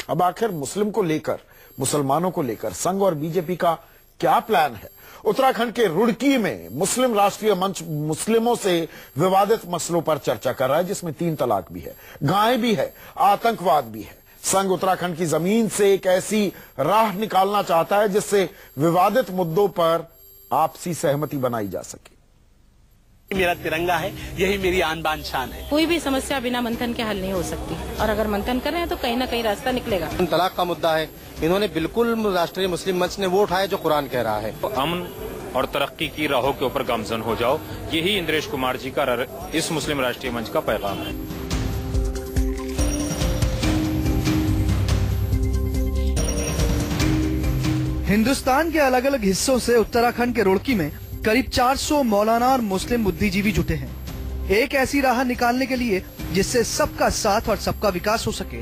अब आखिर मुस्लिम को लेकर, मुसलमानों को लेकर संघ और बीजेपी का क्या प्लान है? उत्तराखंड के रुड़की में मुस्लिम राष्ट्रीय मंच मुस्लिमों से विवादित मसलों पर चर्चा कर रहा है, जिसमें 3 तलाक भी है, गाय भी है, आतंकवाद भी है। संघ उत्तराखंड की जमीन से एक ऐसी राह निकालना चाहता है जिससे विवादित मुद्दों पर आपसी सहमति बनाई जा सके। मेरा तिरंगा है, यही मेरी आन बान शान है। कोई भी समस्या बिना मंथन के हल नहीं हो सकती, और अगर मंथन कर रहे हैं तो कहीं ना कहीं रास्ता निकलेगा। तलाक का मुद्दा है, इन्होंने बिल्कुल राष्ट्रीय मुस्लिम मंच ने वो उठाया जो कुरान कह रहा है। तो अमन और तरक्की की राहों के ऊपर गामजन हो जाओ, यही इंद्रेश कुमार जी का इस मुस्लिम राष्ट्रीय मंच का पैगाम है। हिंदुस्तान के अलग अलग हिस्सों से उत्तराखंड के रुड़की में करीब 400 मौलाना और मुस्लिम बुद्धिजीवी जुटे हैं, एक ऐसी राह निकालने के लिए जिससे सबका साथ और सबका विकास हो सके।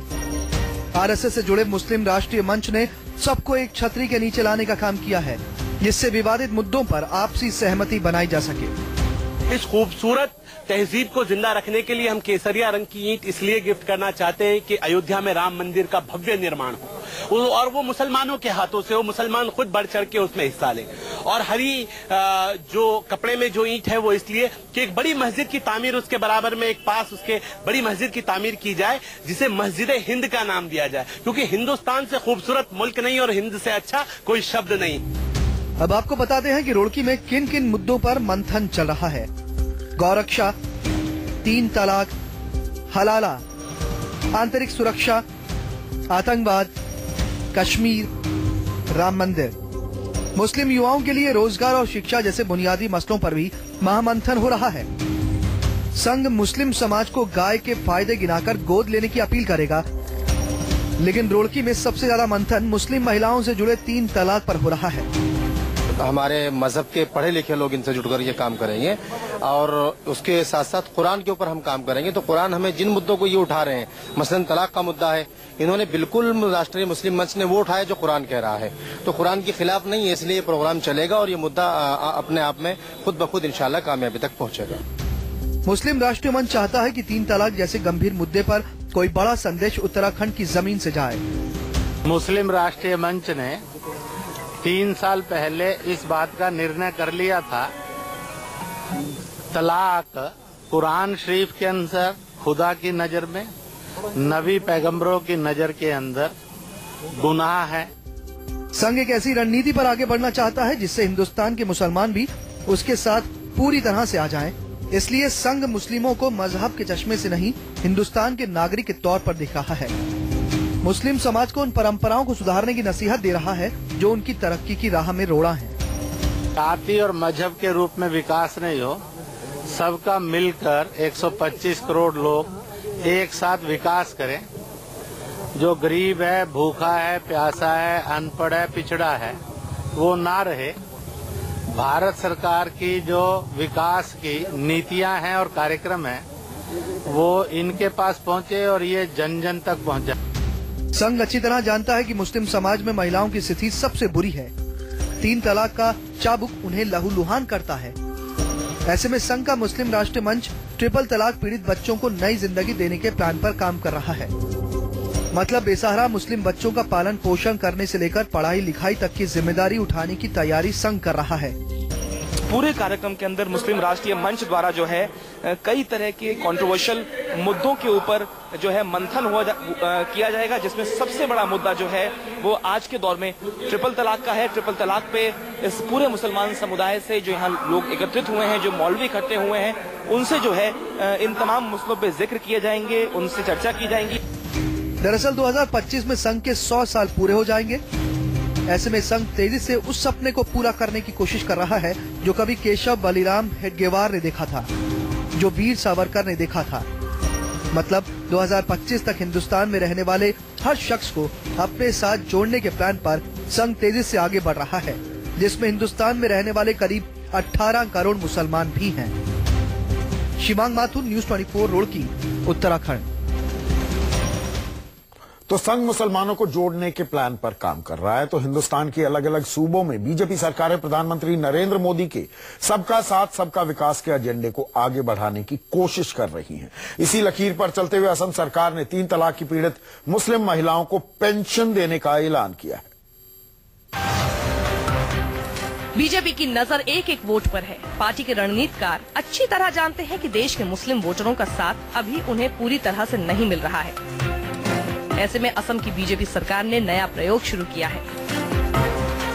आरएसएस से जुड़े मुस्लिम राष्ट्रीय मंच ने सबको एक छतरी के नीचे लाने का काम किया है, जिससे विवादित मुद्दों पर आपसी सहमति बनाई जा सके। इस खूबसूरत तहजीब को जिंदा रखने के लिए हम केसरिया रंग की ईंट इसलिए गिफ्ट करना चाहते हैं कि अयोध्या में राम मंदिर का भव्य निर्माण हो, और वो मुसलमानों के हाथों से हो, मुसलमान खुद बढ़ चढ़ के उसमें हिस्सा लें। और हरी जो कपड़े में जो ईंट है वो इसलिए कि एक बड़ी मस्जिद की तामीर, उसके बराबर में एक पास उसके बड़ी मस्जिद की तामीर की जाए, जिसे मस्जिद हिंद का नाम दिया जाए, क्योंकि हिंदुस्तान से खूबसूरत मुल्क नहीं और हिंद से अच्छा कोई शब्द नहीं। अब आपको बताते हैं कि रुड़की में किन किन मुद्दों पर मंथन चल रहा है। गौरक्षा, 3 तलाक, हलाला, आंतरिक सुरक्षा, आतंकवाद, कश्मीर, राम मंदिर, मुस्लिम युवाओं के लिए रोजगार और शिक्षा जैसे बुनियादी मसलों पर भी महामंथन हो रहा है। संघ मुस्लिम समाज को गाय के फायदे गिनाकर गोद लेने की अपील करेगा, लेकिन रुड़की में सबसे ज्यादा मंथन मुस्लिम महिलाओं से जुड़े 3 तलाक पर हो रहा है। हमारे मजहब के पढ़े लिखे लोग इनसे जुड़कर ये काम करेंगे और उसके साथ साथ कुरान के ऊपर हम काम करेंगे। तो कुरान हमें जिन मुद्दों को ये उठा रहे हैं, मसलन तलाक का मुद्दा है, इन्होंने बिल्कुल राष्ट्रीय मुस्लिम मंच ने वो उठाया जो कुरान कह रहा है। तो कुरान के खिलाफ नहीं है, इसलिए प्रोग्राम चलेगा और ये मुद्दा अपने आप में खुद ब खुद इंशाल्लाह कामयाबी तक पहुँचेगा। मुस्लिम राष्ट्रीय मंच चाहता है कि 3 तलाक जैसे गंभीर मुद्दे पर कोई बड़ा संदेश उत्तराखंड की जमीन से जाए। मुस्लिम राष्ट्रीय मंच ने 3 साल पहले इस बात का निर्णय कर लिया था, तलाक कुरान शरीफ के अंदर खुदा की नजर में, नबी पैगंबरों की नजर के अंदर गुनाह है। संघ एक ऐसी रणनीति पर आगे बढ़ना चाहता है जिससे हिंदुस्तान के मुसलमान भी उसके साथ पूरी तरह से आ जाएं। इसलिए संघ मुस्लिमों को मजहब के चश्मे से नहीं, हिंदुस्तान के नागरिक के तौर पर देख रहा है। मुस्लिम समाज को उन परंपराओं को सुधारने की नसीहत दे रहा है जो उनकी तरक्की की राह में रोड़ा है। जाति और मजहब के रूप में विकास नहीं हो, सबका मिलकर 125 करोड़ लोग एक साथ विकास करें। जो गरीब है, भूखा है, प्यासा है, अनपढ़ है, पिछड़ा है, वो ना रहे। भारत सरकार की जो विकास की नीतियां हैं और कार्यक्रम हैं, वो इनके पास पहुंचे और ये जन जन तक पहुंचे। संघ अच्छी तरह जानता है कि मुस्लिम समाज में महिलाओं की स्थिति सबसे बुरी है। 3 तलाक का चाबुक उन्हें लहूलुहान करता है। ऐसे में संघ का मुस्लिम राष्ट्रीय मंच ट्रिपल तलाक पीड़ित बच्चों को नई जिंदगी देने के प्लान पर काम कर रहा है। मतलब बेसहारा मुस्लिम बच्चों का पालन पोषण करने से लेकर पढ़ाई लिखाई तक की जिम्मेदारी उठाने की तैयारी संघ कर रहा है। पूरे कार्यक्रम के अंदर मुस्लिम राष्ट्रीय मंच द्वारा जो है कई तरह के कंट्रोवर्शियल मुद्दों के ऊपर जो है मंथन किया जाएगा, जिसमें सबसे बड़ा मुद्दा जो है वो आज के दौर में ट्रिपल तलाक का है। ट्रिपल तलाक पे इस पूरे मुसलमान समुदाय से जो यहाँ लोग एकत्रित हुए हैं, जो मौलवी इकट्ठे हुए हैं, उनसे जो है इन तमाम मसलों पे जिक्र किए जाएंगे, उनसे चर्चा की जाएगी। दरअसल 2025 में संघ के 100 साल पूरे हो जाएंगे। ऐसे में संघ तेजी से उस सपने को पूरा करने की कोशिश कर रहा है जो कभी केशव बलिराम हेडगेवार ने देखा था, जो वीर सावरकर ने देखा था। मतलब 2025 तक हिंदुस्तान में रहने वाले हर शख्स को अपने साथ जोड़ने के प्लान पर संघ तेजी से आगे बढ़ रहा है, जिसमें हिंदुस्तान में रहने वाले करीब 18 करोड़ मुसलमान भी हैं। शिवांग माथुर, न्यूज़ 24 रुड़की, उत्तराखंड। तो संघ मुसलमानों को जोड़ने के प्लान पर काम कर रहा है। तो हिंदुस्तान के अलग अलग सूबों में बीजेपी सरकारें प्रधानमंत्री नरेंद्र मोदी के सबका साथ सबका विकास के एजेंडे को आगे बढ़ाने की कोशिश कर रही हैं। इसी लकीर पर चलते हुए असम सरकार ने 3 तलाक की पीड़ित मुस्लिम महिलाओं को पेंशन देने का ऐलान किया है। बीजेपी की नजर एक एक वोट पर है। पार्टी के रणनीतिकार अच्छी तरह जानते हैं कि देश के मुस्लिम वोटरों का साथ अभी उन्हें पूरी तरह से नहीं मिल रहा है। ऐसे में असम की बीजेपी सरकार ने नया प्रयोग शुरू किया है।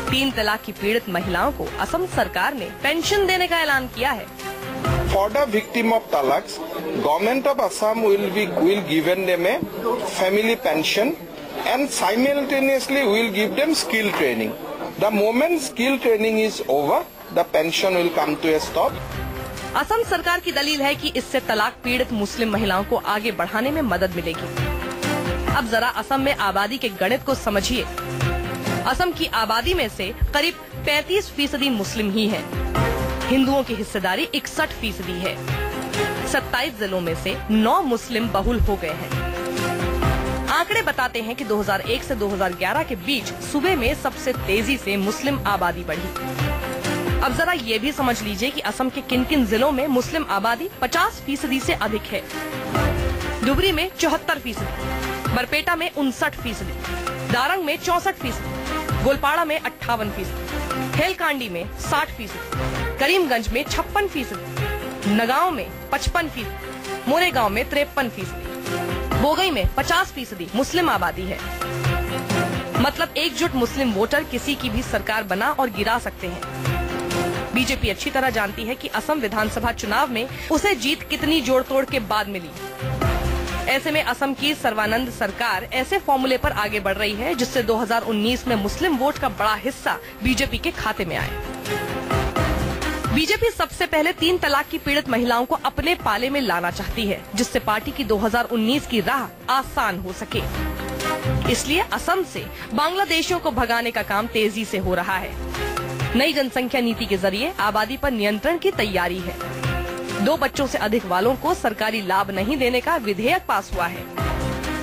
3 तलाक की पीड़ित महिलाओं को असम सरकार ने पेंशन देने का ऐलान किया है। For the victim of talaks, Government of Assam will given them a family pension and simultaneously will give them skill training. The moment skill training is over, the pension will come to a stop. Assam सरकार की दलील है कि इससे तलाक पीड़ित मुस्लिम महिलाओं को आगे बढ़ाने में मदद मिलेगी। अब जरा असम में आबादी के गणित को समझिए। असम की आबादी में से करीब 35% मुस्लिम ही हैं। हिंदुओं की हिस्सेदारी 61% है। 27 जिलों में से 9 मुस्लिम बहुल हो गए हैं। आंकड़े बताते हैं कि 2001 से 2011 के बीच सूबे में सबसे तेजी से मुस्लिम आबादी बढ़ी। अब जरा ये भी समझ लीजिए कि असम के किन किन जिलों में मुस्लिम आबादी 50% से अधिक है। धुबरी में 74%, बरपेटा में 59%, दारंग में 64%, गोलपाड़ा में 58%, हेलकांडी में 60%, करीमगंज में 56%, नगांव में 55%, मोरेगांव में 53%, बोगई में 50% मुस्लिम आबादी है। मतलब एकजुट मुस्लिम वोटर किसी की भी सरकार बना और गिरा सकते हैं। बीजेपी अच्छी तरह जानती है कि असम विधानसभा चुनाव में उसे जीत कितनी जोड़ तोड़ के बाद मिली। ऐसे में असम की सर्वानंद सरकार ऐसे फॉर्मूले पर आगे बढ़ रही है जिससे 2019 में मुस्लिम वोट का बड़ा हिस्सा बीजेपी के खाते में आए। बीजेपी सबसे पहले 3 तलाक की पीड़ित महिलाओं को अपने पाले में लाना चाहती है, जिससे पार्टी की 2019 की राह आसान हो सके। इसलिए असम से बांग्लादेशियों को भगाने का काम तेजी से हो रहा है। नई जनसंख्या नीति के जरिए आबादी पर नियंत्रण की तैयारी है। 2 बच्चों से अधिक वालों को सरकारी लाभ नहीं देने का विधेयक पास हुआ है।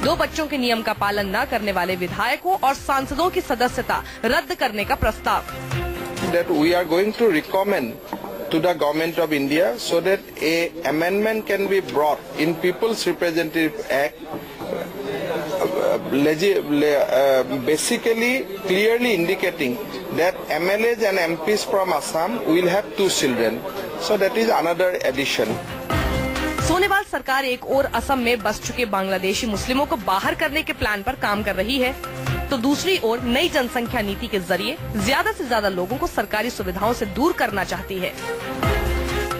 2 बच्चों के नियम का पालन न करने वाले विधायकों और सांसदों की सदस्यता रद्द करने का प्रस्ताव। That we are going to recommend to the Government of India so that a amendment can be brought in People's Representative Act, basically clearly indicating that MLAs and MPs from Assam will have 2 children. So that is another addition. Sonewal सरकार एक ओर असम में बस चुके बांग्लादेशी मुस्लिमों को बाहर करने के प्लान पर काम कर रही है, तो दूसरी ओर नई जनसंख्या नीति के जरिए ज्यादा से ज्यादा लोगों को सरकारी सुविधाओं से दूर करना चाहती है।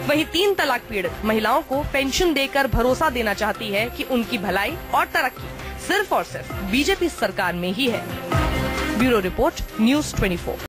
वहीं 3 तलाक पीड़ित महिलाओं को पेंशन देकर भरोसा देना चाहती है कि उनकी भलाई और तरक्की सिर्फ और सिर्फ बीजेपी सरकार में ही है। Bureau report, news 24।